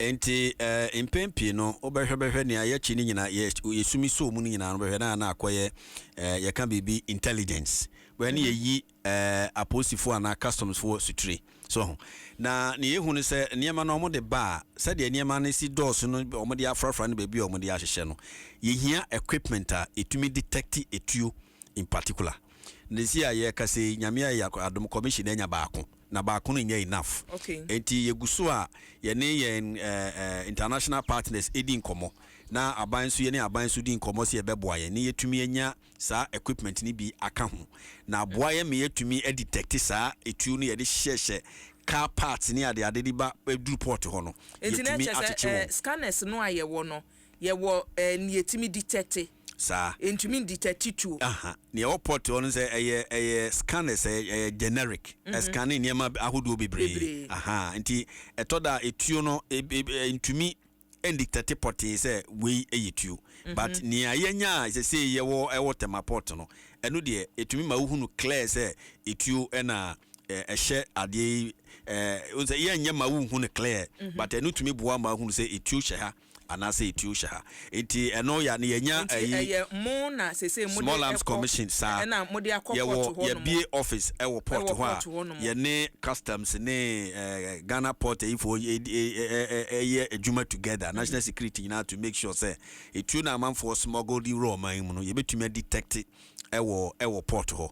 enti impempi no obehwebehwe ne ayechi ni nyina yesumi so mu ni nyina no behwe na akoye ye kan bibi intelligence when ye yi apostifo ana customs for sutri so na ne yehu ne se niema no mo de ba se de niema ne si dos no omo de afrafra ne bebi omo de ahehye no ye hia equipment a etumi detect etuo in particular nesi aye kase nyame ya adom commission enya baako na baako no nya enough enti yeguso a ye ne international partners edi nkomo na abansu ye ne abansu di nkomo se ye beboa ye ne yetumi enya saa equipment ni bi aka ho na aboa ye me yetumi detect saa etuo no ye de hyehye car parts ni ade di ba duru port ho no yetumi acheche scanners no aye wo no ye wo ne yetumi detect sa entumi detect tu ne oport on say scanners generic scanning niema ahodo bebre nti etoda etuo no entumi endictate port say we eyetuo but ne ayenya say ye wo temaport no eno de etumi ma uhunu clear say etuo na ehye ade unse ye nya ma uhunu clear but eno tumi boa ma uhunu say etuo hye ha anase etuo hye enti eno ya ne yenya mo na sese mo small arms commission sa na mo de akoport ho no ye be office ewo port ho ye ne customs ne Ghana port ifo ye adwuma together national security na to make sure say etuo na man for smuggle the raw man mu no ye betumi detect ewo port ho